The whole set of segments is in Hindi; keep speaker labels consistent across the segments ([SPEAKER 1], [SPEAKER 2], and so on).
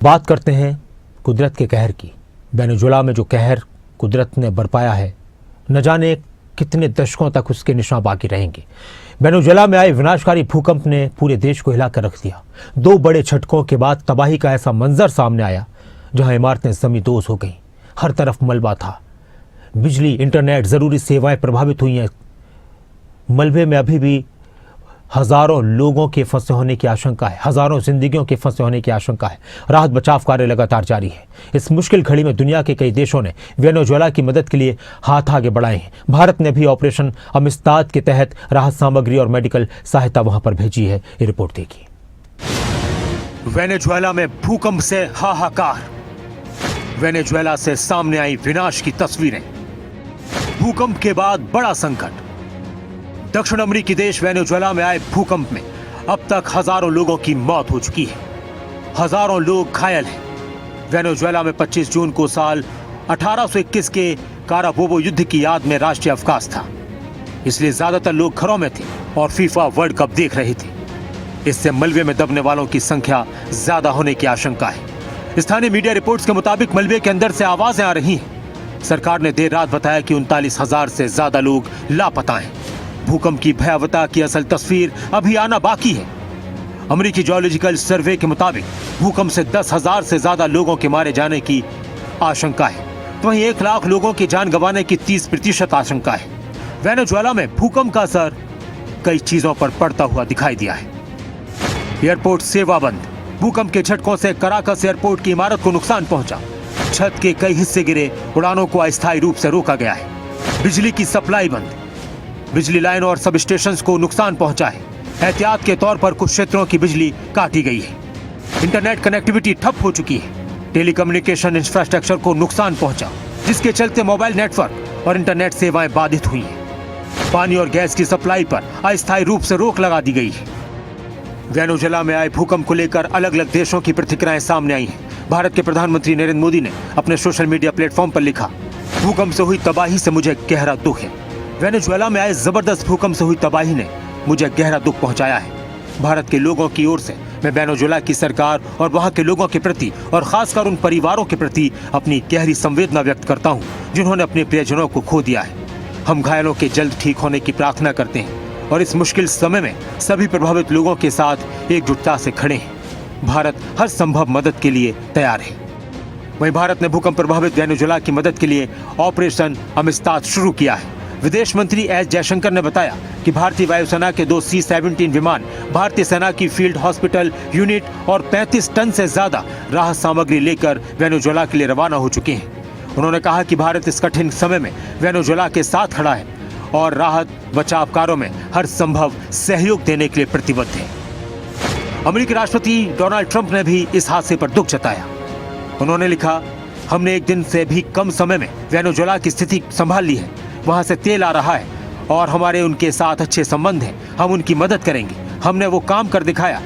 [SPEAKER 1] बात करते हैं कुदरत के कहर की। वेनेजुएला में जो कहर कुदरत ने बरपाया है, न जाने कितने दशकों तक उसके निशान बाकी रहेंगे। वेनेजुएला में आए विनाशकारी भूकंप ने पूरे देश को हिलाकर रख दिया। 2 बड़े झटकों के बाद तबाही का ऐसा मंजर सामने आया जहां इमारतें जमींदोज हो गईं। हर तरफ मलबा था। बिजली, इंटरनेट, जरूरी सेवाएं प्रभावित हुई हैं। मलबे में अभी भी हजारों लोगों के फंसे होने की आशंका है, हजारों जिंदगियों के फंसे होने की आशंका है। राहत बचाव कार्य लगातार जारी है। इस मुश्किल घड़ी में दुनिया के कई देशों ने वेनेजुएला की मदद के लिए हाथ आगे बढ़ाए हैं। भारत ने भी ऑपरेशन अमिस्ताद के तहत राहत सामग्री और मेडिकल सहायता वहां पर भेजी है। ये रिपोर्ट देखिए।
[SPEAKER 2] वेनेजुएला में भूकंप से हाहाकार। वेनेजुएला से सामने आई विनाश की तस्वीरें। भूकंप के बाद बड़ा संकट। दक्षिण अमेरिकी देश वेनेजुएला में आए भूकंप में अब तक हजारों लोगों की मौत हो चुकी है। हजारों लोग घायल हैं। वेनेजुएला में 25 जून को साल 1821 के काराबोबो युद्ध की याद में राष्ट्रीय अवकाश था, इसलिए ज्यादातर लोग घरों में थे और फीफा वर्ल्ड कप देख रहे थे। इससे मलबे में दबने वालों की संख्या ज्यादा होने की आशंका है। स्थानीय मीडिया रिपोर्ट्स के मुताबिक मलबे के अंदर से आवाजें आ रही हैं। सरकार ने देर रात बताया कि 39,000 से ज्यादा लोग लापता हैं। भूकंप की भयावहता की असल तस्वीर अभी आना बाकी है। अमेरिकी जियोलॉजिकल सर्वे के मुताबिक भूकंप से 10,000 से ज्यादा लोगों के मारे जाने की आशंका है, तो वहीं 1 लाख लोगों की जान गंवाने की 30% आशंका है। वेनेजुएला में भूकंप का असर कई चीजों पर पड़ता हुआ दिखाई दिया है। एयरपोर्ट सेवा बंद। भूकंप के झटकों से कराकस एयरपोर्ट की इमारत को नुकसान पहुंचा। छत के कई हिस्से गिरे। उड़ानों को अस्थायी रूप से रोका गया है। बिजली की सप्लाई बंद। बिजली लाइन और सब स्टेशन को नुकसान पहुंचा है। एहतियात के तौर पर कुछ क्षेत्रों की बिजली काटी गई है। इंटरनेट कनेक्टिविटी ठप हो चुकी है। टेलीकम्युनिकेशन इंफ्रास्ट्रक्चर को नुकसान पहुंचा, जिसके चलते मोबाइल नेटवर्क और इंटरनेट सेवाएं बाधित हुई हैं। पानी और गैस की सप्लाई पर अस्थायी रूप से रोक लगा दी गई है। वेनेजुएला में आए भूकंप को लेकर अलग अलग देशों की प्रतिक्रियाएं सामने आई हैं। भारत के प्रधानमंत्री नरेंद्र मोदी ने अपने सोशल मीडिया प्लेटफॉर्म पर लिखा, भूकंप से हुई तबाही से मुझे गहरा दुख है। वेनेजुएला में आए जबरदस्त भूकंप से हुई तबाही ने मुझे गहरा दुख पहुंचाया है। भारत के लोगों की ओर से मैं वेनेजुएला की सरकार और वहां के लोगों के प्रति और खासकर उन परिवारों के प्रति अपनी गहरी संवेदना व्यक्त करता हूं जिन्होंने अपने प्रियजनों को खो दिया है। हम घायलों के जल्द ठीक होने की प्रार्थना करते हैं और इस मुश्किल समय में सभी प्रभावित लोगों के साथ एकजुटता से खड़े हैं। भारत हर संभव मदद के लिए तैयार है। वहीं भारत ने भूकंप प्रभावित वेनेजुएला की मदद के लिए ऑपरेशन अमिस्ताद शुरू किया है। विदेश मंत्री एस जयशंकर ने बताया कि भारतीय वायुसेना के 2 C-17 विमान भारतीय सेना की फील्ड हॉस्पिटल यूनिट और 35 टन से ज्यादा राहत सामग्री लेकर वेनेजुएला के लिए रवाना हो चुके हैं। उन्होंने कहा कि भारत इस कठिन समय में वेनेजुएला के साथ खड़ा है और राहत बचाव कार्यों में हर संभव सहयोग देने के लिए प्रतिबद्ध है। अमेरिकी राष्ट्रपति डोनाल्ड ट्रंप ने भी इस हादसे पर दुख जताया। उन्होंने लिखा, हमने 1 दिन से भी कम समय में वेनेजुएला की स्थिति संभाल ली है। वहां से तेल आ रहा है और हमारे उनके साथ अच्छे संबंध हैं। हम उनकी मदद करेंगे। हमने वो काम कर दिखाया।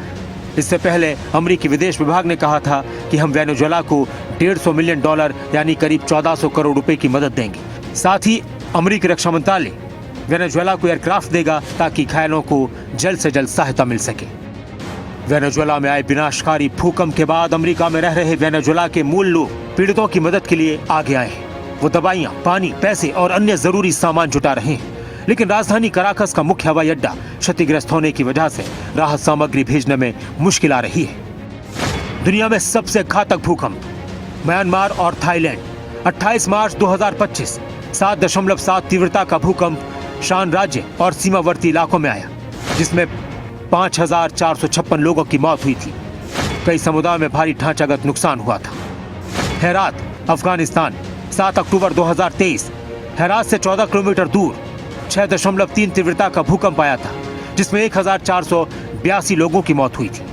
[SPEAKER 2] इससे पहले अमेरिकी विदेश विभाग ने कहा था कि हम वेनेजुएला को $150 मिलियन यानी करीब 1400 करोड़ रुपए की मदद देंगे। साथ ही अमेरिकी रक्षा मंत्रालय वेनेजुएला को एयरक्राफ्ट देगा ताकि घायलों को जल्द से जल्द सहायता मिल सके। वेनेजुएला में आए विनाशकारी भूकंप के बाद अमेरिका में रह रहे वेनेजुएला के मूल लोग पीड़ितों की मदद के लिए आगे आए हैं। वो दवाइयां, पानी, पैसे और अन्य जरूरी सामान जुटा रहे हैं, लेकिन राजधानी कराकस का मुख्य हवाई अड्डा क्षतिग्रस्त होने की वजह से राहत सामग्री भेजने में मुश्किल आ रही है। दुनिया में सबसे घातक भूकंप म्यांमार और थाईलैंड। 28 मार्च 2025 7.7 तीव्रता का भूकंप शान राज्य और सीमावर्ती इलाकों में आया, जिसमें 5,456 लोगों की मौत हुई थी। कई समुदायों में भारी ढांचागत नुकसान हुआ था। हेरात, अफगानिस्तान। 7 अक्टूबर 2023 हेरात से 14 किलोमीटर दूर 6.3 तीव्रता का भूकंप आया था, जिसमें 1,482 लोगों की मौत हुई थी।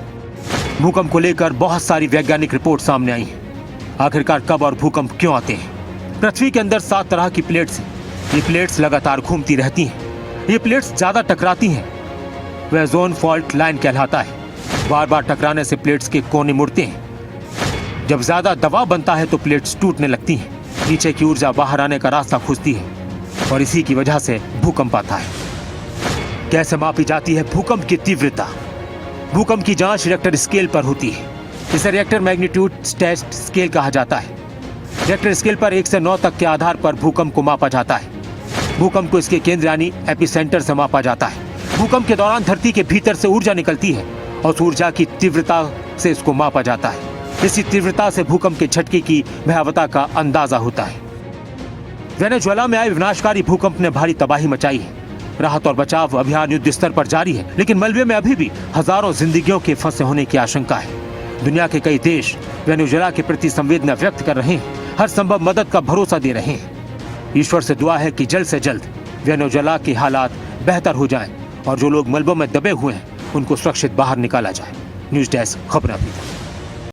[SPEAKER 2] भूकंप को लेकर बहुत सारी वैज्ञानिक रिपोर्ट सामने आई हैं। आखिरकार कब और भूकंप क्यों आते हैं? पृथ्वी के अंदर 7 तरह की प्लेट्स हैं। ये प्लेट्स लगातार घूमती रहती हैं। ये प्लेट्स ज्यादा टकराती हैं, वह जोन फॉल्ट लाइन कहलाता है। बार बार टकराने से प्लेट्स के कोने मुड़ते हैं। जब ज्यादा दबाव बनता है तो प्लेट्स टूटने लगती हैं। नीचे की ऊर्जा बाहर आने का रास्ता खोजती है और इसी की वजह से भूकंप आता है। कैसे मापी जाती है भूकंप की तीव्रता? भूकंप की जांच रिक्टर स्केल पर होती है। इसे रिएक्टर मैग्नीट्यूड टेस्ट स्केल कहा जाता है। रिएक्टर स्केल पर 1 से 9 तक के आधार पर भूकंप को मापा जाता है। भूकंप को इसके केंद्र यानी एपिसेंटर से मापा जाता है। भूकंप के दौरान धरती के भीतर से ऊर्जा निकलती है और उस ऊर्जा की तीव्रता से इसको मापा जाता है। इसी तीव्रता से भूकंप के झटके की भयावहता का अंदाजा होता है। वेनेजुएला में आए विनाशकारी भूकंप ने भारी तबाही मचाई है। राहत और बचाव अभियान युद्ध स्तर पर जारी है, लेकिन मलबे में अभी भी हजारों जिंदगियों के फंसे होने की आशंका है। दुनिया के कई देश वेनेजुएला के प्रति संवेदना व्यक्त कर रहे हैं, हर संभव मदद का भरोसा दे रहे हैं। ईश्वर से दुआ है कि जल्द से जल्द वेनेजुएला के हालात बेहतर हो जाएं और जो लोग मलबों में दबे हुए हैं उनको सुरक्षित बाहर निकाला जाए। न्यूज़ डेस्क खबर अभी।